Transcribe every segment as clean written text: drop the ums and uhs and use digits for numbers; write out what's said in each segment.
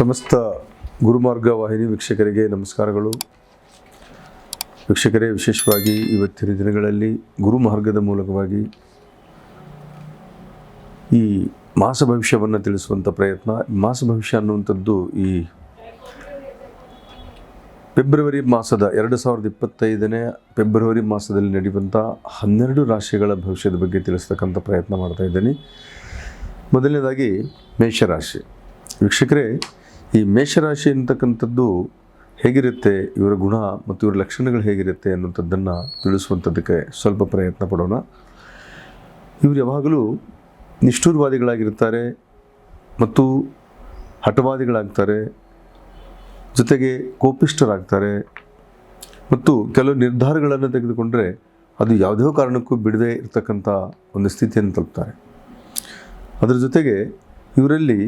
ಸಮಸ್ತ ಗುರುಮಾರ್ಗ ವಾಹಿನಿ ವೀಕ್ಷಕರಿಗೆ ನಮಸ್ಕಾರಗಳು. ವೀಕ್ಷಕರೇ, ವಿಶೇಷವಾಗಿ ಇವತ್ತಿನ ದಿನಗಳಲ್ಲಿ ಗುರುಮಾರ್ಗದ ಮೂಲಕವಾಗಿ ಈ ಮಾಸ ಭವಿಷ್ಯವನ್ನು ತಿಳಿಸುವಂಥ ಪ್ರಯತ್ನ. ಮಾಸ ಭವಿಷ್ಯ ಅನ್ನುವಂಥದ್ದು ಈ ಫೆಬ್ರವರಿ ಮಾಸದ 2025ನೇ ಫೆಬ್ರವರಿ ಮಾಸದಲ್ಲಿ ನಡೆಯುವಂಥ 12 ರಾಶಿಗಳ ಭವಿಷ್ಯದ ಬಗ್ಗೆ ತಿಳಿಸ್ತಕ್ಕಂಥ ಪ್ರಯತ್ನ ಮಾಡ್ತಾ ಇದ್ದೀನಿ. ಮೊದಲನೇದಾಗಿ ಮೇಷರಾಶಿ. ವೀಕ್ಷಕರೇ, ಈ ಮೇಷರಾಶಿ ಅಂತಕ್ಕಂಥದ್ದು ಹೇಗಿರುತ್ತೆ, ಇವರ ಗುಣ ಮತ್ತು ಇವರ ಲಕ್ಷಣಗಳು ಹೇಗಿರುತ್ತೆ ಅನ್ನುವಂಥದ್ದನ್ನು ತಿಳಿಸುವಂಥದ್ದಕ್ಕೆ ಸ್ವಲ್ಪ ಪ್ರಯತ್ನ ಪಡೋಣ. ಇವರು ಯಾವಾಗಲೂ ನಿಷ್ಠುರವಾದಿಗಳಾಗಿರ್ತಾರೆ ಮತ್ತು ಹಠವಾದಿಗಳಾಗ್ತಾರೆ, ಜೊತೆಗೆ ಕೋಪಿಷ್ಠರಾಗ್ತಾರೆ ಮತ್ತು ಕೆಲವು ನಿರ್ಧಾರಗಳನ್ನು ತೆಗೆದುಕೊಂಡ್ರೆ ಅದು ಯಾವುದೇ ಕಾರಣಕ್ಕೂ ಬಿಡದೇ ಇರತಕ್ಕಂಥ ಒಂದು ಸ್ಥಿತಿಯನ್ನು ತಲುಪ್ತಾರೆ. ಅದರ ಜೊತೆಗೆ ಇವರಲ್ಲಿ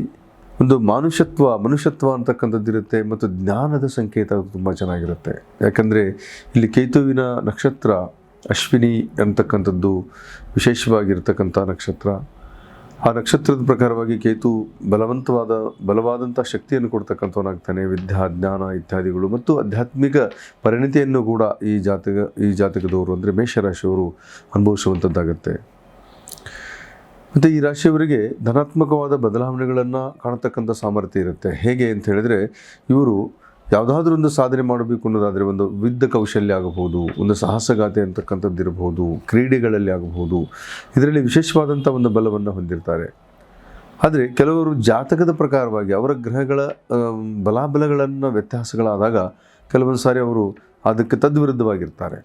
ಒಂದು ಮನುಷ್ಯತ್ವ ಅಂತಕ್ಕಂಥದ್ದು ಇರುತ್ತೆ ಮತ್ತು ಜ್ಞಾನದ ಸಂಕೇತ ತುಂಬ ಚೆನ್ನಾಗಿರುತ್ತೆ. ಯಾಕಂದರೆ ಇಲ್ಲಿ ಕೇತುವಿನ ನಕ್ಷತ್ರ ಅಶ್ವಿನಿ ಅಂತಕ್ಕಂಥದ್ದು ವಿಶೇಷವಾಗಿರ್ತಕ್ಕಂಥ ನಕ್ಷತ್ರ. ಆ ನಕ್ಷತ್ರದ ಪ್ರಕಾರವಾಗಿ ಕೇತು ಬಲವಾದಂಥ ಶಕ್ತಿಯನ್ನು ಕೊಡ್ತಕ್ಕಂಥವನಾಗ್ತಾನೆ. ವಿದ್ಯಾ, ಜ್ಞಾನ ಇತ್ಯಾದಿಗಳು ಮತ್ತು ಆಧ್ಯಾತ್ಮಿಕ ಪರಿಣತಿಯನ್ನು ಕೂಡ ಈ ಜಾತಕದವರು ಅಂದರೆ ಮೇಷರಾಶಿಯವರು ಅನುಭವಿಸುವಂಥದ್ದಾಗತ್ತೆ. ಮತ್ತು ಈ ರಾಶಿಯವರಿಗೆ ಧನಾತ್ಮಕವಾದ ಬದಲಾವಣೆಗಳನ್ನು ಕಾಣತಕ್ಕಂಥ ಸಾಮರ್ಥ್ಯ ಇರುತ್ತೆ. ಹೇಗೆ ಅಂತ ಹೇಳಿದರೆ, ಇವರು ಯಾವುದಾದ್ರೂ ಒಂದು ಸಾಧನೆ ಮಾಡಬೇಕು ಅನ್ನೋದಾದರೆ ಒಂದು ವಿದ್ಯ ಕೌಶಲ್ಯ ಆಗಬಹುದು, ಒಂದು ಸಾಹಸಗಾಥೆ ಅಂತಕ್ಕಂಥದ್ದು ಇರಬಹುದು, ಕ್ರೀಡೆಗಳಲ್ಲಿ ಆಗಬಹುದು. ಇದರಲ್ಲಿ ವಿಶೇಷವಾದಂಥ ಒಂದು ಬಲವನ್ನು ಹೊಂದಿರ್ತಾರೆ. ಆದರೆ ಕೆಲವರು ಜಾತಕದ ಪ್ರಕಾರವಾಗಿ ಅವರ ಗ್ರಹಗಳ ಬಲಾಬಲಗಳನ್ನು ವ್ಯತ್ಯಾಸಗಳಾದಾಗ ಕೆಲವೊಂದು ಸಾರಿ ಅವರು ಅದಕ್ಕೆ ತದ್ವಿರುದ್ಧವಾಗಿರ್ತಾರೆ.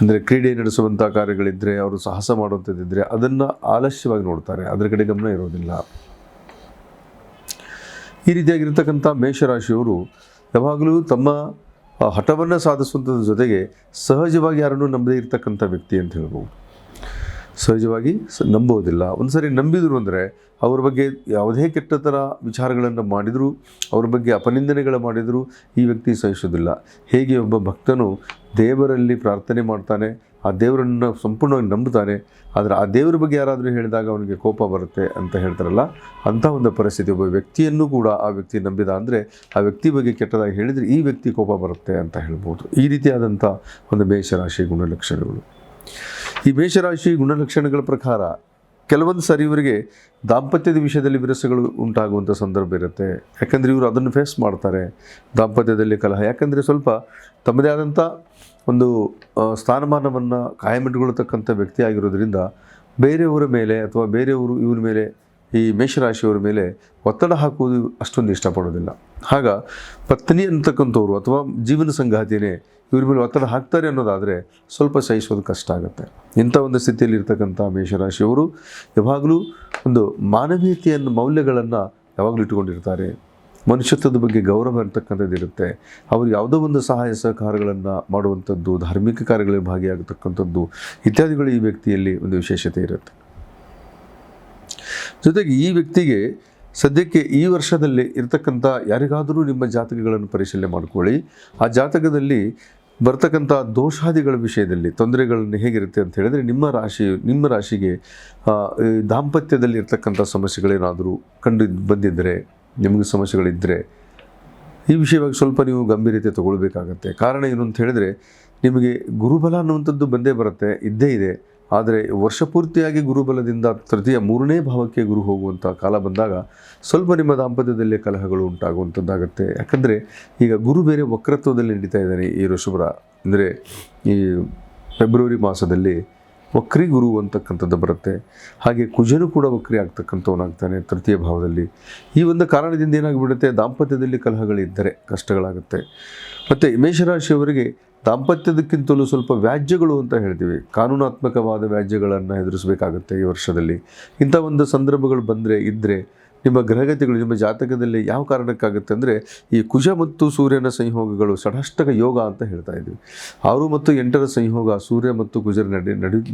ಅಂದರೆ ಕ್ರೀಡೆ ನಡೆಸುವಂಥ ಕಾರ್ಯಗಳಿದ್ದರೆ, ಅವರು ಸಾಹಸ ಮಾಡುವಂಥದ್ದಿದ್ದರೆ ಅದನ್ನು ಆಲಸ್ಯವಾಗಿ ನೋಡ್ತಾರೆ, ಅದರ ಕಡೆ ಗಮನ ಇರೋದಿಲ್ಲ. ಈ ರೀತಿಯಾಗಿರ್ತಕ್ಕಂಥ ಮೇಷರಾಶಿಯವರು ಯಾವಾಗಲೂ ತಮ್ಮ ಹಠವನ್ನು ಸಾಧಿಸುವಂಥದ್ರ ಜೊತೆಗೆ ಸಹಜವಾಗಿ ಯಾರನ್ನೂ ನಂಬದೇ ಇರತಕ್ಕಂಥ ವ್ಯಕ್ತಿ ಅಂತ ಹೇಳ್ಬೋದು. ಸಹಜವಾಗಿ ನಂಬೋದಿಲ್ಲ. ಒಂದು ಸರಿ ನಂಬಿದರು ಅಂದರೆ ಅವ್ರ ಬಗ್ಗೆ ಯಾವುದೇ ಕೆಟ್ಟ ಥರ ವಿಚಾರಗಳನ್ನು ಮಾಡಿದರೂ, ಅವ್ರ ಬಗ್ಗೆ ಅಪನಿಂದನೆಗಳು ಮಾಡಿದರೂ ಈ ವ್ಯಕ್ತಿ ಸಹಿಸೋದಿಲ್ಲ. ಹೇಗೆ ಒಬ್ಬ ಭಕ್ತನು ದೇವರಲ್ಲಿ ಪ್ರಾರ್ಥನೆ ಮಾಡ್ತಾನೆ, ಆ ದೇವರನ್ನು ಸಂಪೂರ್ಣವಾಗಿ ನಂಬುತ್ತಾನೆ, ಆದರೆ ಆ ದೇವರ ಬಗ್ಗೆ ಯಾರಾದರೂ ಹೇಳಿದಾಗ ಅವನಿಗೆ ಕೋಪ ಬರುತ್ತೆ ಅಂತ ಹೇಳ್ತಾರಲ್ಲ, ಅಂಥ ಒಂದು ಪರಿಸ್ಥಿತಿ. ಒಬ್ಬ ವ್ಯಕ್ತಿಯನ್ನು ಕೂಡ ಆ ವ್ಯಕ್ತಿ ನಂಬಿದ ಅಂದರೆ ಆ ವ್ಯಕ್ತಿ ಬಗ್ಗೆ ಕೆಟ್ಟದಾಗಿ ಹೇಳಿದರೆ ಈ ವ್ಯಕ್ತಿ ಕೋಪ ಬರುತ್ತೆ ಅಂತ ಹೇಳ್ಬೋದು. ಈ ರೀತಿಯಾದಂಥ ಒಂದು ಮೇಷರಾಶಿ ಗುಣಲಕ್ಷಣಗಳು. ಈ ಮೇಷರಾಶಿ ಗುಣಲಕ್ಷಣಗಳ ಪ್ರಕಾರ ಕೆಲವೊಂದು ಸಾರಿ ಇವರಿಗೆ ದಾಂಪತ್ಯದ ವಿಷಯದಲ್ಲಿ ವಿರಸಗಳು ಉಂಟಾಗುವಂಥ ಸಂದರ್ಭ ಇರುತ್ತೆ. ಯಾಕಂದರೆ ಇವರು ಅದನ್ನು ಫೇಸ್ ಮಾಡ್ತಾರೆ, ದಾಂಪತ್ಯದಲ್ಲಿ ಕಲಹ. ಯಾಕಂದರೆ ಸ್ವಲ್ಪ ತಮ್ಮದೇ ಆದಂಥ ಒಂದು ಸ್ಥಾನಮಾನವನ್ನು ಕಾಯಮಿಟ್ಟುಕೊಳ್ತಕ್ಕಂಥ ವ್ಯಕ್ತಿ ಆಗಿರೋದ್ರಿಂದ ಬೇರೆಯವರ ಮೇಲೆ ಅಥವಾ ಬೇರೆಯವರು ಇವ್ರ ಮೇಲೆ, ಈ ಮೇಷರಾಶಿಯವರ ಮೇಲೆ ಒತ್ತಡ ಹಾಕುವುದು ಅಷ್ಟೊಂದು ಇಷ್ಟಪಡೋದಿಲ್ಲ. ಆಗ ಪತ್ನಿ ಅಂತಕ್ಕಂಥವ್ರು ಅಥವಾ ಜೀವನ ಸಂಗಾತಿಯೇ ಇವ್ರ ಮೇಲೆ ಒತ್ತಡ ಹಾಕ್ತಾರೆ ಅನ್ನೋದಾದರೆ ಸ್ವಲ್ಪ ಸಹಿಸೋದು ಕಷ್ಟ ಆಗುತ್ತೆ. ಇಂಥ ಒಂದು ಸ್ಥಿತಿಯಲ್ಲಿ ಇರ್ತಕ್ಕಂಥ ಮೇಷರಾಶಿಯವರು ಯಾವಾಗಲೂ ಒಂದು ಮಾನವೀಯತೆಯನ್ನು, ಮೌಲ್ಯಗಳನ್ನು ಯಾವಾಗಲೂ ಇಟ್ಟುಕೊಂಡಿರ್ತಾರೆ. ಮನುಷ್ಯತ್ವದ ಬಗ್ಗೆ ಗೌರವ ಇರ್ತಕ್ಕಂಥದ್ದು ಇರುತ್ತೆ. ಅವರು ಯಾವುದೋ ಒಂದು ಸಹಾಯ ಸಹಕಾರಗಳನ್ನು ಮಾಡುವಂಥದ್ದು, ಧಾರ್ಮಿಕ ಕಾರ್ಯಗಳಲ್ಲಿ ಭಾಗಿಯಾಗತಕ್ಕಂಥದ್ದು ಇತ್ಯಾದಿಗಳು ಈ ವ್ಯಕ್ತಿಯಲ್ಲಿ ಒಂದು ವಿಶೇಷತೆ ಇರುತ್ತೆ. ಜೊತೆಗೆ ಈ ವ್ಯಕ್ತಿಗೆ ಸದ್ಯಕ್ಕೆ ಈ ವರ್ಷದಲ್ಲಿ ಇರ್ತಕ್ಕಂಥ ಯಾರಿಗಾದರೂ ನಿಮ್ಮ ಜಾತಕಗಳನ್ನು ಪರಿಶೀಲನೆ ಮಾಡಿಕೊಳ್ಳಿ. ಆ ಜಾತಕದಲ್ಲಿ ಬರ್ತಕ್ಕಂಥ ದೋಷಾದಿಗಳ ವಿಷಯದಲ್ಲಿ ತೊಂದರೆಗಳನ್ನು ಹೇಗಿರುತ್ತೆ ಅಂತ ಹೇಳಿದರೆ, ನಿಮ್ಮ ರಾಶಿಗೆ ದಾಂಪತ್ಯದಲ್ಲಿ ಇರ್ತಕ್ಕಂಥ ಸಮಸ್ಯೆಗಳೇನಾದರೂ ಕಂಡು ಬಂದಿದ್ದರೆ, ನಿಮಗೆ ಸಮಸ್ಯೆಗಳಿದ್ದರೆ ಈ ವಿಷಯವಾಗಿ ಸ್ವಲ್ಪ ನೀವು ಗಂಭೀರತೆ ತಗೊಳ್ಬೇಕಾಗತ್ತೆ. ಕಾರಣ ಏನು ಅಂತ ಹೇಳಿದರೆ, ನಿಮಗೆ ಗುರುಬಲ ಅನ್ನುವಂಥದ್ದು ಇದ್ದೇ ಇದೆ. ಆದರೆ ವರ್ಷ ಪೂರ್ತಿಯಾಗಿ ಗುರುಬಲದಿಂದ ತೃತೀಯ 3ನೇ ಭಾವಕ್ಕೆ ಗುರು ಹೋಗುವಂಥ ಕಾಲ ಬಂದಾಗ ಸ್ವಲ್ಪ ನಿಮ್ಮ ದಾಂಪತ್ಯದಲ್ಲೇ ಕಲಹಗಳು ಉಂಟಾಗುವಂಥದ್ದಾಗತ್ತೆ. ಯಾಕಂದರೆ ಈಗ ಗುರು ಬೇರೆ ವಕ್ರತ್ವದಲ್ಲಿ ನಡೀತಾ ಇದ್ದಾನೆ. ಈ ಋಷಭರ ಅಂದರೆ ಈ ಫೆಬ್ರವರಿ ಮಾಸದಲ್ಲಿ ವಕ್ರಿ ಗುರು ಅಂತಕ್ಕಂಥದ್ದು ಬರುತ್ತೆ. ಹಾಗೆ ಕುಜನು ಕೂಡ ವಕ್ರಿ ಆಗ್ತಕ್ಕಂಥವನಾಗ್ತಾನೆ ತೃತೀಯ ಭಾವದಲ್ಲಿ. ಈ ಒಂದು ಕಾರಣದಿಂದ ಏನಾಗಿಬಿಡುತ್ತೆ, ದಾಂಪತ್ಯದಲ್ಲಿ ಕಲಹಗಳಿದ್ದರೆ ಕಷ್ಟಗಳಾಗುತ್ತೆ. ಮತ್ತು ಮೇಷರಾಶಿಯವರಿಗೆ ದಾಂಪತ್ಯದಕ್ಕಿಂತಲೂ ಸ್ವಲ್ಪ ವ್ಯಾಜ್ಯಗಳು ಅಂತ ಹೇಳ್ತೀವಿ, ಕಾನೂನಾತ್ಮಕವಾದ ವ್ಯಾಜ್ಯಗಳನ್ನು ಎದುರಿಸಬೇಕಾಗುತ್ತೆ ಈ ವರ್ಷದಲ್ಲಿ. ಇಂಥ ಒಂದು ಸಂದರ್ಭಗಳು ಇದ್ದರೆ ನಿಮ್ಮ ಗ್ರಹಗತಿಗಳು ನಿಮ್ಮ ಜಾತಕದಲ್ಲಿ ಯಾವ ಕಾರಣಕ್ಕಾಗುತ್ತೆ ಅಂದರೆ, ಈ ಕುಜ ಮತ್ತು ಸೂರ್ಯನ ಸಂಯೋಗಗಳು ಷಡಷ್ಟಕ ಯೋಗ ಅಂತ ಹೇಳ್ತಾ ಇದ್ವಿ. 6 ಮತ್ತು 8ರ ಸಂಯೋಗ ಸೂರ್ಯ ಮತ್ತು ಕುಜರ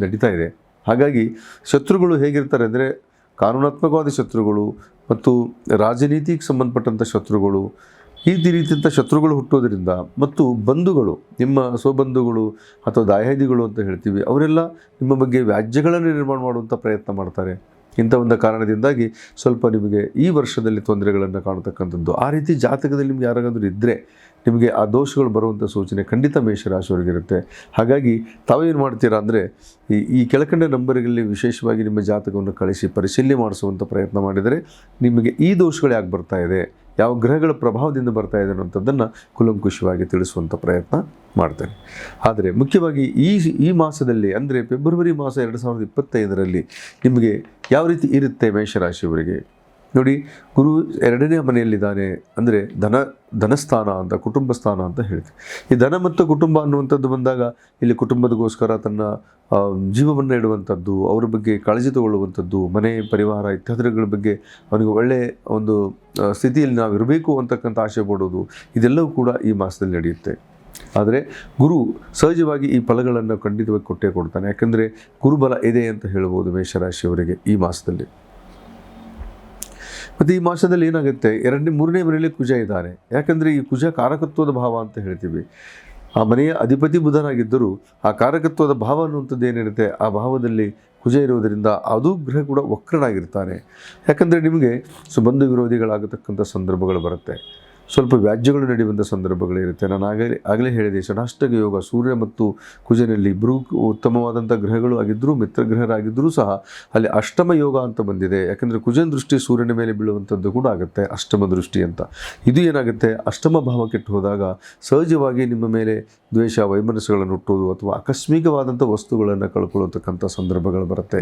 ನಡೀತಾ ಇದೆ. ಹಾಗಾಗಿ ಶತ್ರುಗಳು ಹೇಗಿರ್ತಾರೆ ಅಂದರೆ, ಕಾನೂನಾತ್ಮಕವಾದ ಶತ್ರುಗಳು ಮತ್ತು ರಾಜನೀತಿಗೆ ಸಂಬಂಧಪಟ್ಟಂಥ ಶತ್ರುಗಳು, ಈ ರೀತಿಯಂಥ ಶತ್ರುಗಳು ಹುಟ್ಟೋದ್ರಿಂದ, ಮತ್ತು ಬಂಧುಗಳು, ನಿಮ್ಮ ಸ್ವಬಂಧುಗಳು ಅಥವಾ ದಾಯಾದಿಗಳು ಅಂತ ಹೇಳ್ತೀವಿ, ಅವರೆಲ್ಲ ನಿಮ್ಮ ಬಗ್ಗೆ ವ್ಯಾಜ್ಯಗಳನ್ನು ನಿರ್ಮಾಣ ಮಾಡುವಂಥ ಪ್ರಯತ್ನ ಮಾಡ್ತಾರೆ. ಇಂಥ ಒಂದು ಕಾರಣದಿಂದಾಗಿ ಸ್ವಲ್ಪ ನಿಮಗೆ ಈ ವರ್ಷದಲ್ಲಿ ತೊಂದರೆಗಳನ್ನು ಕಾಣತಕ್ಕಂಥದ್ದು. ಆ ರೀತಿ ಜಾತಕದಲ್ಲಿ ನಿಮ್ಗೆ ಯಾರಾದರೂ ಇದ್ದರೆ ನಿಮಗೆ ಆ ದೋಷಗಳು ಬರುವಂಥ ಸೂಚನೆ ಖಂಡಿತ ಮೇಷರಾಶಿಯವರಿಗಿರುತ್ತೆ. ಹಾಗಾಗಿ ತಾವೇನು ಮಾಡ್ತೀರಾ ಅಂದರೆ ಈ ಕೆಳಕಂಡ ನಂಬರ್ಗಳಲ್ಲಿ ವಿಶೇಷವಾಗಿ ನಿಮ್ಮ ಜಾತಕವನ್ನು ಕಳಿಸಿ ಪರಿಶೀಲನೆ ಮಾಡಿಸುವಂಥ ಪ್ರಯತ್ನ ಮಾಡಿದರೆ ನಿಮಗೆ ಈ ದೋಷಗಳು ಯಾಕೆ ಬರ್ತಾ ಇದೆ, ಯಾವ ಗ್ರಹಗಳ ಪ್ರಭಾವದಿಂದ ಬರ್ತಾ ಇದೆ ಅನ್ನೋಂಥದ್ದನ್ನು ಕೂಲಂಕುಷವಾಗಿ ತಿಳಿಸುವಂಥ ಪ್ರಯತ್ನ ಮಾಡ್ತೇನೆ. ಆದರೆ ಮುಖ್ಯವಾಗಿ ಈ ಮಾಸದಲ್ಲಿ ಅಂದರೆ ಫೆಬ್ರವರಿ ಮಾಸ 2025ರಲ್ಲಿ ನಿಮಗೆ ಯಾವ ರೀತಿ ಇರುತ್ತೆ ಮೇಷರಾಶಿಯವರಿಗೆ ನೋಡಿ. ಗುರು 2ನೇ ಮನೆಯಲ್ಲಿದ್ದಾನೆ ಅಂದರೆ ಧನಸ್ಥಾನ ಅಂತ, ಕುಟುಂಬ ಸ್ಥಾನ ಅಂತ ಹೇಳ್ತೀವಿ. ಈ ಧನ ಮತ್ತು ಕುಟುಂಬ ಅನ್ನುವಂಥದ್ದು ಬಂದಾಗ ಇಲ್ಲಿ ಕುಟುಂಬದಗೋಸ್ಕರ ತನ್ನ ಜೀವವನ್ನು ಇಡುವಂಥದ್ದು, ಅವರ ಬಗ್ಗೆ ಕಾಳಜಿ ತಗೊಳ್ಳುವಂಥದ್ದು, ಮನೆ ಪರಿವಾರ ಇತ್ಯಾದಿಗಳ ಬಗ್ಗೆ ಅವನಿಗೆ ಒಳ್ಳೆಯ ಒಂದು ಸ್ಥಿತಿಯಲ್ಲಿ ನಾವು ಇರಬೇಕು ಅಂತಕ್ಕಂಥ ಆಸೆ ಪಡೋದು, ಇದೆಲ್ಲವೂ ಕೂಡ ಈ ಮಾಸದಲ್ಲಿ ನಡೆಯುತ್ತೆ. ಆದರೆ ಗುರು ಸಹಜವಾಗಿ ಈ ಫಲಗಳನ್ನು ಖಂಡಿತವಾಗಿ ಕೊಟ್ಟೇ ಕೊಡ್ತಾನೆ. ಯಾಕೆಂದರೆ ಗುರುಬಲ ಇದೆ ಅಂತ ಹೇಳ್ಬೋದು ಮೇಷರಾಶಿಯವರಿಗೆ ಈ ಮಾಸದಲ್ಲಿ. ಮತ್ತು ಈ ಮಾಸದಲ್ಲಿ ಏನಾಗುತ್ತೆ, 3ನೇ ಮನೆಯಲ್ಲಿ ಕುಜ ಇದ್ದಾನೆ. ಯಾಕಂದರೆ ಈ ಕುಜ ಕಾರಕತ್ವದ ಭಾವ ಅಂತ ಹೇಳ್ತೀವಿ. ಆ ಮನೆಯ ಅಧಿಪತಿ ಬುಧನಾಗಿದ್ದರೂ ಆ ಕಾರಕತ್ವದ ಭಾವ ಅನ್ನುವಂಥದ್ದು ಏನಿರುತ್ತೆ, ಆ ಭಾವದಲ್ಲಿ ಕುಜ ಇರುವುದರಿಂದ ಅದು ಗ್ರಹ ಕೂಡ ವಕ್ರನಾಗಿರ್ತಾನೆ. ಯಾಕಂದರೆ ನಿಮಗೆ ಬಂಧು ವಿರೋಧಿಗಳಾಗತಕ್ಕಂಥ ಸಂದರ್ಭಗಳು ಬರುತ್ತೆ, ಸ್ವಲ್ಪ ವ್ಯಾಜ್ಯಗಳು ನಡೆಯುವಂಥ ಸಂದರ್ಭಗಳಿರುತ್ತೆ. ನಾನು ಆಗಲೇ ಹೇಳಿದೆ, ಷಡಾಷ್ಟಕ ಯೋಗ ಸೂರ್ಯ ಮತ್ತು ಕುಜನಲ್ಲಿ ಇಬ್ಬರೂ ಉತ್ತಮವಾದಂಥ ಗ್ರಹಗಳು ಆಗಿದ್ದರೂ ಮಿತ್ರಗ್ರಹರಾಗಿದ್ದರೂ ಸಹ ಅಲ್ಲಿ ಅಷ್ಟಮ ಯೋಗ ಅಂತ ಬಂದಿದೆ. ಯಾಕಂದರೆ ಕುಜನ ದೃಷ್ಟಿ ಸೂರ್ಯನ ಮೇಲೆ ಬೀಳುವಂಥದ್ದು ಕೂಡ ಆಗುತ್ತೆ, ಅಷ್ಟಮ ದೃಷ್ಟಿ ಅಂತ. ಇದು ಏನಾಗುತ್ತೆ, ಅಷ್ಟಮ ಭಾವ ಕೆಟ್ಟು ಹೋದಾಗ ಸಹಜವಾಗಿ ನಿಮ್ಮ ಮೇಲೆ ದ್ವೇಷ ವೈಮನಸ್ಸುಗಳನ್ನು ಹುಟ್ಟುವುದು ಅಥವಾ ಆಕಸ್ಮಿಕವಾದಂಥ ವಸ್ತುಗಳನ್ನು ಕಳ್ಕೊಳ್ಳತಕ್ಕಂಥ ಸಂದರ್ಭಗಳು ಬರುತ್ತೆ,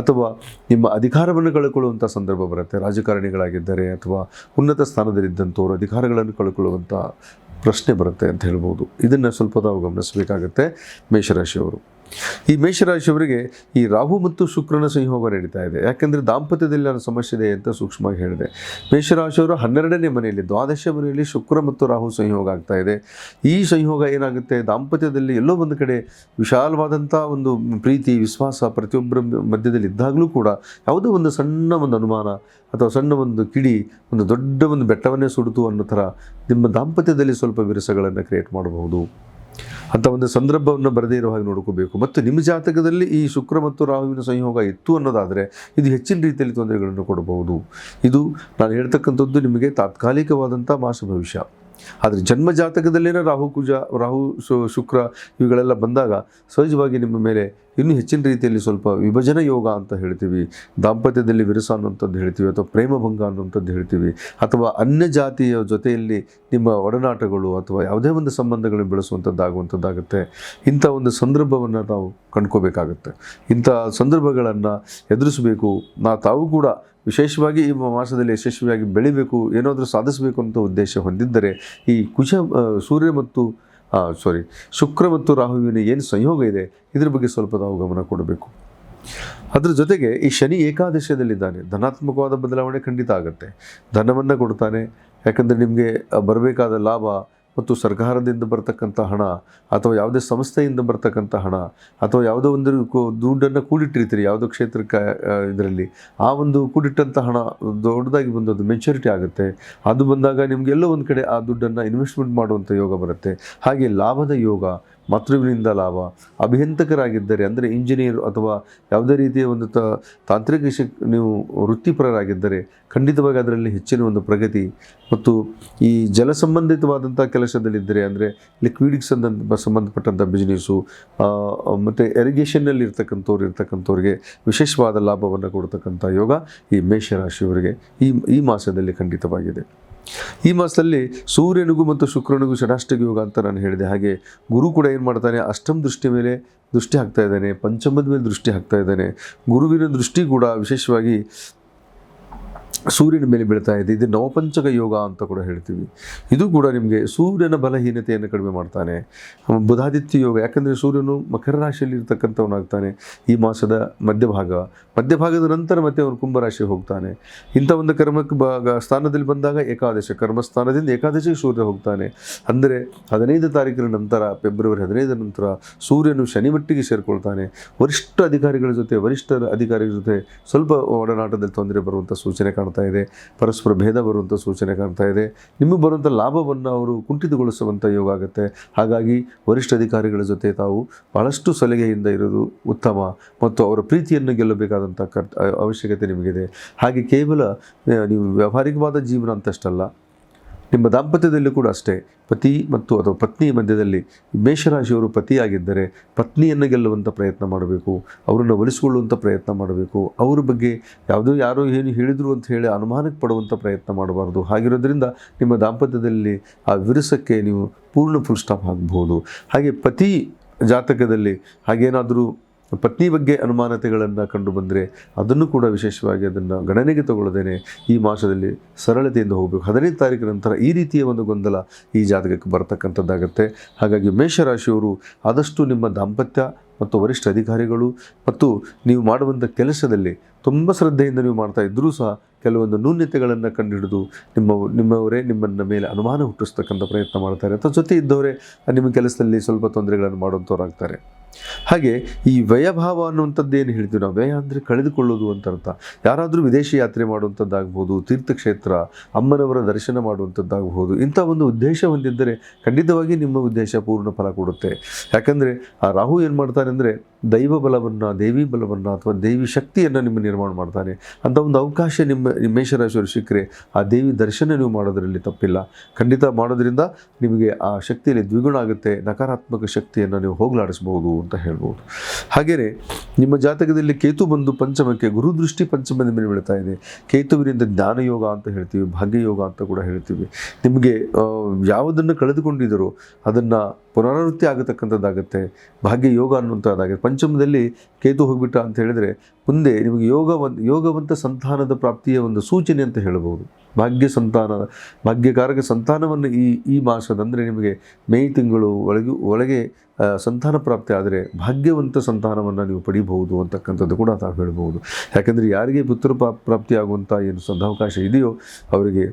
ಅಥವಾ ನಿಮ್ಮ ಅಧಿಕಾರವನ್ನು ಕಳ್ಕೊಳ್ಳುವಂಥ ಸಂದರ್ಭ ಬರುತ್ತೆ. ರಾಜಕಾರಣಿಗಳಾಗಿದ್ದರೆ ಅಥವಾ ಉನ್ನತ ಸ್ಥಾನದಲ್ಲಿದ್ದಂಥವ್ರು ಅಧಿಕಾರಗಳನ್ನು ಕಳ್ಕೊಳ್ಳುವಂಥ ಪ್ರಶ್ನೆ ಬರುತ್ತೆ ಅಂತ ಹೇಳ್ಬೋದು. ಇದನ್ನು ಸ್ವಲ್ಪ ತಾವು ಗಮನಿಸಬೇಕಾಗತ್ತೆ ಮೇಷರಾಶಿಯವರು. ಈ ಮೇಷರಾಶಿಯವರಿಗೆ ಈ ರಾಹು ಮತ್ತು ಶುಕ್ರನ ಸಂಯೋಗ ನಡೀತಾ ಇದೆ. ಯಾಕೆಂದರೆ ದಾಂಪತ್ಯದಲ್ಲಿ ನಾನು ಸಮಸ್ಯೆ ಇದೆ ಅಂತ ಸೂಕ್ಷ್ಮವಾಗಿ ಹೇಳಿದೆ. ಮೇಷರಾಶಿಯವರು 12ನೇ ಮನೆಯಲ್ಲಿ, ದ್ವಾದಶ ಮನೆಯಲ್ಲಿ ಶುಕ್ರ ಮತ್ತು ರಾಹು ಸಂಯೋಗ ಆಗ್ತಾ ಇದೆ. ಈ ಸಂಯೋಗ ಏನಾಗುತ್ತೆ, ದಾಂಪತ್ಯದಲ್ಲಿ ಎಲ್ಲೋ ಒಂದು ಕಡೆ ವಿಶಾಲವಾದಂಥ ಒಂದು ಪ್ರೀತಿ ವಿಶ್ವಾಸ ಪ್ರತಿಯೊಬ್ಬರ ಮಧ್ಯದಲ್ಲಿ ಇದ್ದಾಗಲೂ ಕೂಡ ಯಾವುದೋ ಒಂದು ಸಣ್ಣ ಒಂದು ಅನುಮಾನ ಅಥವಾ ಸಣ್ಣ ಒಂದು ಕಿಡಿ ಒಂದು ದೊಡ್ಡ ಒಂದು ಬೆಟ್ಟವನ್ನೇ ಸುಡಿತು ಅನ್ನೋ ಥರ ನಿಮ್ಮ ದಾಂಪತ್ಯದಲ್ಲಿ ಸ್ವಲ್ಪ ವಿರಸಗಳನ್ನು ಕ್ರಿಯೇಟ್ ಮಾಡಬಹುದು. ಅಂಥ ಒಂದು ಸಂದರ್ಭವನ್ನು ಬರದೇ ಇರೋ ಹಾಗೆ ನೋಡ್ಕೋಬೇಕು. ಮತ್ತು ನಿಮ್ಮ ಜಾತಕದಲ್ಲಿ ಈ ಶುಕ್ರ ಮತ್ತು ರಾಹುವಿನ ಸಂಯೋಗ ಇತ್ತು ಅನ್ನೋದಾದರೆ ಇದು ಹೆಚ್ಚಿನ ರೀತಿಯಲ್ಲಿ ತೊಂದರೆಗಳನ್ನು ಕೊಡಬಹುದು. ಇದು ನಾನು ಹೇಳ್ತಕ್ಕಂಥದ್ದು ನಿಮಗೆ ತಾತ್ಕಾಲಿಕವಾದಂಥ ಮಾಸ ಭವಿಷ್ಯ. ಆದರೆ ಜನ್ಮ ಜಾತಕದಲ್ಲೇನೋ ರಾಹು ಶುಕ್ರ ಇವುಗಳೆಲ್ಲ ಬಂದಾಗ ಸಹಜವಾಗಿ ನಿಮ್ಮ ಮೇಲೆ ಇನ್ನೂ ಹೆಚ್ಚಿನ ರೀತಿಯಲ್ಲಿ ಸ್ವಲ್ಪ ವಿಭಜನ ಯೋಗ ಅಂತ ಹೇಳ್ತೀವಿ, ದಾಂಪತ್ಯದಲ್ಲಿ ವಿರಸ ಅನ್ನುವಂಥದ್ದು ಹೇಳ್ತೀವಿ, ಅಥವಾ ಪ್ರೇಮಭಂಗ ಅನ್ನುವಂಥದ್ದು ಹೇಳ್ತೀವಿ, ಅಥವಾ ಅನ್ಯ ಜಾತಿಯ ಜೊತೆಯಲ್ಲಿ ನಿಮ್ಮ ಒಡನಾಟಗಳು ಅಥವಾ ಯಾವುದೇ ಒಂದು ಸಂಬಂಧಗಳನ್ನು ಬೆಳೆಸುವಂಥದ್ದಾಗುವಂಥದ್ದಾಗುತ್ತೆ. ಇಂಥ ಒಂದು ಸಂದರ್ಭವನ್ನು ನಾವು ಕಂಡ್ಕೋಬೇಕಾಗುತ್ತೆ. ಇಂಥ ಸಂದರ್ಭಗಳನ್ನು ಎದುರಿಸಬೇಕು. ತಾವು ಕೂಡ ವಿಶೇಷವಾಗಿ ಈ ಮಾಸದಲ್ಲಿ ಯಶಸ್ವಿಯಾಗಿ ಬೆಳಿಬೇಕು, ಏನಾದರೂ ಸಾಧಿಸಬೇಕು ಅಂತ ಉದ್ದೇಶ ಹೊಂದಿದ್ದರೆ ಈ ಶುಕ್ರ ಮತ್ತು ರಾಹುವಿನ ಏನು ಸಂಯೋಗ ಇದೆ ಇದ್ರ ಬಗ್ಗೆ ಸ್ವಲ್ಪ ನಾವು ಗಮನ ಕೊಡಬೇಕು. ಅದರ ಜೊತೆಗೆ ಈ ಶನಿ ಏಕಾದಶದಲ್ಲಿದ್ದಾನೆ. ಧನಾತ್ಮಕವಾದ ಬದಲಾವಣೆ ಖಂಡಿತ ಆಗುತ್ತೆ. ಧನವನ್ನು ಕೊಡ್ತಾನೆ. ಯಾಕಂದರೆ ನಿಮಗೆ ಬರಬೇಕಾದ ಲಾಭ ಮತ್ತು ಸರ್ಕಾರದಿಂದ ಬರ್ತಕ್ಕಂಥ ಹಣ ಅಥವಾ ಯಾವುದೇ ಸಂಸ್ಥೆಯಿಂದ ಬರ್ತಕ್ಕಂಥ ಹಣ ಅಥವಾ ಯಾವುದೋ ಒಂದು ದುಡ್ಡನ್ನು ಕೂಡಿಟ್ಟಿರ್ತೀರಿ ಯಾವುದೋ ಕ್ಷೇತ್ರಕ್ಕೆ, ಇದರಲ್ಲಿ ಆ ಒಂದು ಕೂಡಿಟ್ಟಂಥ ಹಣ ದೊಡ್ಡದಾಗಿ ಬಂದದ್ದು ಮೆಚುರಿಟಿ ಆಗುತ್ತೆ. ಅದು ಬಂದಾಗ ನಿಮಗೆಲ್ಲೋ ಒಂದು ಕಡೆ ಆ ದುಡ್ಡನ್ನು ಇನ್ವೆಸ್ಟ್ಮೆಂಟ್ ಮಾಡುವಂಥ ಯೋಗ ಬರುತ್ತೆ. ಹಾಗೆ ಲಾಭದ ಯೋಗ, ಮಾತೃವಿನಿಂದ ಲಾಭ, ಅಭಿಯಂತಕರಾಗಿದ್ದರೆ ಅಂದರೆ ಇಂಜಿನಿಯರ್ ಅಥವಾ ಯಾವುದೇ ರೀತಿಯ ಒಂದು ತಾಂತ್ರಿಕ ನೀವು ವೃತ್ತಿಪರರಾಗಿದ್ದರೆ ಖಂಡಿತವಾಗಿ ಅದರಲ್ಲಿ ಹೆಚ್ಚಿನ ಒಂದು ಪ್ರಗತಿ, ಮತ್ತು ಈ ಜಲ ಸಂಬಂಧಿತವಾದಂಥ ಕೆಲಸದಲ್ಲಿದ್ದರೆ ಅಂದರೆ ಲಿಕ್ವಿಡ್ಗೆ ಸಂಬಂಧಪಟ್ಟಂಥ ಬಿಸ್ನೆಸ್ಸು ಮತ್ತು ಇರಿಗೇಷನ್ನಲ್ಲಿ ಇರ್ತಕ್ಕಂಥವ್ರಿಗೆ ವಿಶೇಷವಾದ ಲಾಭವನ್ನು ಕೊಡ್ತಕ್ಕಂಥ ಯೋಗ ಈ ಮೇಷರಾಶಿಯವರಿಗೆ ಈ ಮಾಸದಲ್ಲಿ ಖಂಡಿತವಾಗಿದೆ. ಈ ಮಾಸದಲ್ಲಿ ಸೂರ್ಯನಿಗೂ ಮತ್ತು ಶುಕ್ರನಿಗೂ ಷಡಾಷ್ಟಕ ಯೋಗ ಅಂತ ನಾನು ಹೇಳಿದೆ. ಹಾಗೆ ಗುರು ಕೂಡ ಏನು ಮಾಡ್ತಾನೆ, ಅಷ್ಟಮ ದೃಷ್ಟಿ ಮೇಲೆ ದೃಷ್ಟಿ ಹಾಕ್ತಾ ಇದ್ದಾನೆ, ಪಂಚಮದ ಮೇಲೆ ದೃಷ್ಟಿ ಹಾಕ್ತಾ ಇದ್ದಾನೆ. ಗುರುವಿನ ದೃಷ್ಟಿ ಕೂಡ ವಿಶೇಷವಾಗಿ ಸೂರ್ಯನ ಮೇಲೆ ಬೀಳ್ತಾ ಇದೆ. ಇದು ನವಪಂಚಕ ಯೋಗ ಅಂತ ಕೂಡ ಹೇಳ್ತೀವಿ. ಇದು ಕೂಡ ನಿಮಗೆ ಸೂರ್ಯನ ಬಲಹೀನತೆಯನ್ನು ಕಡಿಮೆ ಮಾಡ್ತಾನೆ. ಬುಧಾದಿತ್ಯ ಯೋಗ, ಯಾಕಂದರೆ ಸೂರ್ಯನು ಮಕರ ರಾಶಿಯಲ್ಲಿ ಇರ್ತಕ್ಕಂಥವನಾಗ್ತಾನೆ ಈ ಮಾಸದ ಮಧ್ಯಭಾಗದ ನಂತರ ಮತ್ತೆ ಅವನು ಕುಂಭರಾಶಿಗೆ ಹೋಗ್ತಾನೆ. ಇಂಥ ಒಂದು ಸ್ಥಾನದಲ್ಲಿ ಬಂದಾಗ ಕರ್ಮಸ್ಥಾನದಿಂದ ಏಕಾದಶಿಗೆ ಸೂರ್ಯ ಹೋಗ್ತಾನೆ. ಅಂದರೆ 15 ತಾರೀಕಿನ ನಂತರ, ಫೆಬ್ರವರಿ 15 ನಂತರ ಸೂರ್ಯನು ಶನಿ ಮಟ್ಟಿಗೆ ಸೇರಿಕೊಳ್ತಾನೆ. ವರಿಷ್ಠರ ಅಧಿಕಾರಿಗಳ ಜೊತೆ ಸ್ವಲ್ಪ ಒಡನಾಟದಲ್ಲಿ ತೊಂದರೆ ಬರುವಂಥ ಸೂಚನೆ ಕಾಣ್ತಾ ಕಾಣ್ತಾ ಇದೆ. ಪರಸ್ಪರ ಭೇದ ಬರುವಂಥ ಸೂಚನೆ ಕಾಣ್ತಾ ಇದೆ. ನಿಮಗೆ ಬರುವಂಥ ಲಾಭವನ್ನು ಅವರು ಕುಂಠಿತಗೊಳಿಸುವಂಥ ಯೋಗ ಆಗುತ್ತೆ. ಹಾಗಾಗಿ ವರಿಷ್ಠ ಅಧಿಕಾರಿಗಳ ಜೊತೆ ತಾವು ಭಾಳಷ್ಟು ಸಲಿಗೆಯಿಂದ ಇರೋದು ಉತ್ತಮ ಮತ್ತು ಅವರ ಪ್ರೀತಿಯನ್ನು ಗೆಲ್ಲಬೇಕಾದಂಥ ಅವಶ್ಯಕತೆ ನಿಮಗಿದೆ. ಹಾಗೆ ಕೇವಲ ನೀವು ವ್ಯಾವಹಾರಿಕವಾದ ಜೀವನ ಅಂತಷ್ಟಲ್ಲ, ನಿಮ್ಮ ದಾಂಪತ್ಯದಲ್ಲಿ ಕೂಡ ಅಷ್ಟೇ. ಪತಿ ಮತ್ತು ಅಥವಾ ಪತ್ನಿಯ ಮಧ್ಯದಲ್ಲಿ ಮೇಷರಾಶಿಯವರು ಪತಿಯಾಗಿದ್ದರೆ ಪತ್ನಿಯನ್ನು ಗೆಲ್ಲುವಂಥ ಪ್ರಯತ್ನ ಮಾಡಬೇಕು, ಅವರನ್ನು ಒಲಿಸಿಕೊಳ್ಳುವಂಥ ಪ್ರಯತ್ನ ಮಾಡಬೇಕು. ಅವ್ರ ಬಗ್ಗೆ ಯಾರೋ ಏನು ಹೇಳಿದರು ಅಂತ ಹೇಳಿ ಅನುಮಾನಕ್ಕೆ ಪಡುವಂಥ ಪ್ರಯತ್ನ ಮಾಡಬಾರ್ದು. ಹಾಗಿರೋದ್ರಿಂದ ನಿಮ್ಮ ದಾಂಪತ್ಯದಲ್ಲಿ ಆ ವಿರಸಕ್ಕೆ ನೀವು ಪೂರ್ಣ ಫುಲ್ ಸ್ಟಾಪ್ ಆಗಬಹುದು. ಹಾಗೆ ಪತಿ ಜಾತಕದಲ್ಲಿ ಹಾಗೇನಾದರೂ ಪತ್ನಿ ಬಗ್ಗೆ ಅನುಮಾನತೆಗಳನ್ನು ಕಂಡು ಬಂದರೆ ಅದನ್ನು ಕೂಡ ವಿಶೇಷವಾಗಿ ಅದನ್ನು ಗಣನೆಗೆ ತಗೊಳ್ಳದೇನೆ ಈ ಮಾಸದಲ್ಲಿ ಸರಳತೆಯಿಂದ ಹೋಗಬೇಕು. 15 ತಾರೀಕಿನ ನಂತರ ಈ ರೀತಿಯ ಒಂದು ಗೊಂದಲ ಈ ಜಾತಕಕ್ಕೆ ಬರತಕ್ಕಂಥದ್ದಾಗುತ್ತೆ. ಹಾಗಾಗಿ ಮೇಷರಾಶಿಯವರು ಆದಷ್ಟು ನಿಮ್ಮ ದಾಂಪತ್ಯ ಮತ್ತು ವರಿಷ್ಠ ಅಧಿಕಾರಿಗಳು ಮತ್ತು ನೀವು ಮಾಡುವಂಥ ಕೆಲಸದಲ್ಲಿ ತುಂಬ ಶ್ರದ್ಧೆಯಿಂದ ನೀವು ಮಾಡ್ತಾ ಇದ್ದರೂ ಸಹ ಕೆಲವೊಂದು ನ್ಯೂನ್ಯತೆಗಳನ್ನು ಕಂಡುಹಿಡಿದು ನಿಮ್ಮವರೇ ನಿಮ್ಮನ್ನ ಮೇಲೆ ಅನುಮಾನ ಹುಟ್ಟಿಸ್ತಕ್ಕಂಥ ಪ್ರಯತ್ನ ಮಾಡ್ತಾರೆ. ಅಥವಾ ಜೊತೆ ಇದ್ದವರೇ ನಿಮ್ಮ ಕೆಲಸದಲ್ಲಿ ಸ್ವಲ್ಪ ತೊಂದರೆಗಳನ್ನು ಮಾಡುವಂಥವ್ರಾಗ್ತಾರೆ. ಹಾಗೆ ಈ ವ್ಯಯಭಾವ ಅನ್ನುವಂಥದ್ದು ಏನು ಹೇಳ್ತೀವಿ ನಾವು, ವ್ಯಯ ಅಂದರೆ ಕಳೆದುಕೊಳ್ಳೋದು ಅಂತ ಅರ್ಥ. ಯಾರಾದರೂ ವಿದೇಶಿ ಯಾತ್ರೆ ಮಾಡುವಂಥದ್ದಾಗ್ಬೋದು, ತೀರ್ಥಕ್ಷೇತ್ರ, ಅಮ್ಮನವರ ದರ್ಶನ ಮಾಡುವಂಥದ್ದಾಗ್ಬೋದು, ಇಂಥ ಒಂದು ಉದ್ದೇಶ ಹೊಂದಿದ್ದರೆ ಖಂಡಿತವಾಗಿ ನಿಮ್ಮ ಉದ್ದೇಶ ಪೂರ್ಣ ಫಲ ಕೊಡುತ್ತೆ. ಯಾಕಂದರೆ ಆ ರಾಹು ಏನು ಮಾಡ್ತಾನೆ ಅಂದರೆ ದೈವ ಬಲವನ್ನು, ದೇವಿ ಬಲವನ್ನು ಅಥವಾ ದೇವಿ ಶಕ್ತಿಯನ್ನು ನಿಮ್ಮ ನಿರ್ಮಾಣ ಮಾಡ್ತಾನೆ. ಅಂಥ ಒಂದು ಅವಕಾಶ ನಿಮ್ಮ ಮೇಷರಾಶಿಯವರು ಸಿಕ್ಕರೆ ಆ ದೇವಿ ದರ್ಶನ ನೀವು ಮಾಡೋದರಲ್ಲಿ ತಪ್ಪಿಲ್ಲ. ಖಂಡಿತ ಮಾಡೋದ್ರಿಂದ ನಿಮಗೆ ಆ ಶಕ್ತಿಯಲ್ಲಿ ದ್ವಿಗುಣ ಆಗುತ್ತೆ. ನಕಾರಾತ್ಮಕ ಶಕ್ತಿಯನ್ನು ನೀವು ಹೋಗಲಾಡಿಸ್ಬೋದು ಅಂತ ಹೇಳ್ಬೋದು. ಹಾಗೆಯೇ ನಿಮ್ಮ ಜಾತಕದಲ್ಲಿ ಕೇತು ಬಂದು ಪಂಚಮಕ್ಕೆ, ಗುರು ದೃಷ್ಟಿ ಪಂಚಮದ ಮೇಲೆ ಬೀಳ್ತಾ ಇದೆ. ಕೇತುವಿನಿಂದ ಜ್ಞಾನಯೋಗ ಅಂತ ಹೇಳ್ತೀವಿ, ಭಾಗ್ಯಯೋಗ ಅಂತ ಕೂಡ ಹೇಳ್ತೀವಿ. ನಿಮಗೆ ಯಾವುದನ್ನು ಕಳೆದುಕೊಂಡಿದ್ದೀರೋ ಅದನ್ನು ಪುನರಾವೃತ್ತಿ ಆಗತಕ್ಕಂಥದ್ದಾಗುತ್ತೆ. ಭಾಗ್ಯಯೋಗ ಅನ್ನುವಂಥದ್ದಾಗುತ್ತೆ. ಪಂಚಮದಲ್ಲಿ ಕೇತು ಹೋಗಿಬಿಟ್ಟ ಅಂತ ಹೇಳಿದರೆ ಮುಂದೆ ನಿಮಗೆ ಯೋಗವಂತ ಸಂತಾನದ ಪ್ರಾಪ್ತಿಯ ಒಂದು ಸೂಚನೆ ಅಂತ ಹೇಳ್ಬೋದು. ಭಾಗ್ಯಕಾರಕ ಸಂತಾನವನ್ನು ಈ ಮಾಸದ ಅಂದರೆ ನಿಮಗೆ ಮೇ ತಿಂಗಳು ಒಳಗೆ ಸಂತಾನ ಪ್ರಾಪ್ತಿ ಆದರೆ ಭಾಗ್ಯವಂತ ಸಂತಾನವನ್ನು ನೀವು ಪಡಿಬಹುದು ಅಂತಕ್ಕಂಥದ್ದು ಕೂಡ ತಾವು ಹೇಳ್ಬೋದು. ಯಾಕೆಂದರೆ ಯಾರಿಗೆ ಪುತ್ರ ಪ್ರಾಪ್ತಿ ಆಗುವಂಥ ಏನು ಸದಾವಕಾಶ ಇದೆಯೋ ಅವರಿಗೆ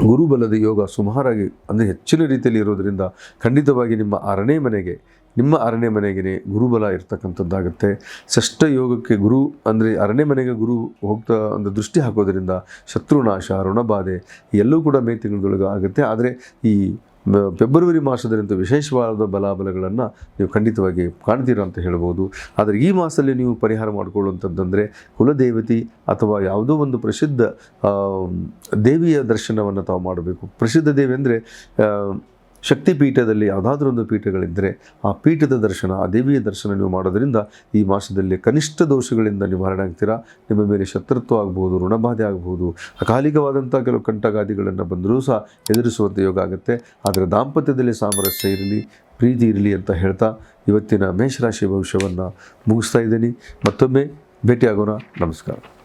ಗುರುಬಲದ ಯೋಗ ಸುಮಾರಾಗಿ ಅಂದರೆ ಹೆಚ್ಚಿನ ರೀತಿಯಲ್ಲಿ ಇರೋದರಿಂದ ಖಂಡಿತವಾಗಿ ನಿಮ್ಮ ಆರನೇ ಮನೆಗೆ ಗುರುಬಲ ಇರ್ತಕ್ಕಂಥದ್ದಾಗುತ್ತೆ. ಷಷ್ಠ ಯೋಗಕ್ಕೆ ಗುರು ಅಂದರೆ ಆರನೇ ಮನೆಗೆ ಗುರು ಹೋಗ್ತಾ ಒಂದು ದೃಷ್ಟಿ ಹಾಕೋದ್ರಿಂದ ಶತ್ರುನಾಶ, ಋಣಬಾಧೆ ಎಲ್ಲವೂ ಕೂಡ ಮೇ ತಿಂಗಳೊಳಗೆ ಆಗುತ್ತೆ. ಆದರೆ ಈ ಫೆಬ್ರವರಿ ಮಾಸದಲ್ಲಂತೂ ವಿಶೇಷವಾದ ಬಲಾಬಲಗಳನ್ನು ನೀವು ಖಂಡಿತವಾಗಿ ಕಾಣ್ತೀರಾ ಅಂತ ಹೇಳ್ಬೋದು. ಆದರೆ ಈ ಮಾಸದಲ್ಲಿ ನೀವು ಪರಿಹಾರ ಮಾಡಿಕೊಳ್ಳುವಂಥದ್ದಂದರೆ ಕುಲದೇವತಿ ಅಥವಾ ಯಾವುದೋ ಒಂದು ಪ್ರಸಿದ್ಧ ದೇವಿಯ ದರ್ಶನವನ್ನು ತಾವು ಮಾಡಬೇಕು. ಪ್ರಸಿದ್ಧ ದೇವಿ ಅಂದರೆ ಶಕ್ತಿಪೀಠದಲ್ಲಿ ಯಾವುದಾದ್ರೂ ಒಂದು ಪೀಠಗಳಿದ್ದರೆ ಆ ಪೀಠದ ದರ್ಶನ, ಆ ದೇವಿಯ ದರ್ಶನ ನೀವು ಮಾಡೋದರಿಂದ ಈ ಮಾಸದಲ್ಲಿ ಕನಿಷ್ಠ ದೋಷಗಳಿಂದ ನಿವಾರಣೆ ಆಗ್ತೀರಾ. ನಿಮ್ಮ ಮೇಲೆ ಶತ್ರುತ್ವ ಆಗ್ಬೋದು, ಋಣಬಾಧೆ ಆಗ್ಬೋದು, ಅಕಾಲಿಕವಾದಂಥ ಕೆಲವು ಕಂಟಗಾದಿಗಳನ್ನು ಬಂದರೂ ಸಹ ಎದುರಿಸುವಂಥ ಯೋಗ ಆಗುತ್ತೆ. ಆದರೆ ದಾಂಪತ್ಯದಲ್ಲಿ ಸಾಮರಸ್ಯ ಇರಲಿ, ಪ್ರೀತಿ ಇರಲಿ ಅಂತ ಹೇಳ್ತಾ ಇವತ್ತಿನ ಮೇಷರಾಶಿ ಭವಿಷ್ಯವನ್ನು ಮುಗಿಸ್ತಾ ಇದ್ದೀನಿ. ಮತ್ತೊಮ್ಮೆ ಭೇಟಿಯಾಗೋಣ. ನಮಸ್ಕಾರ.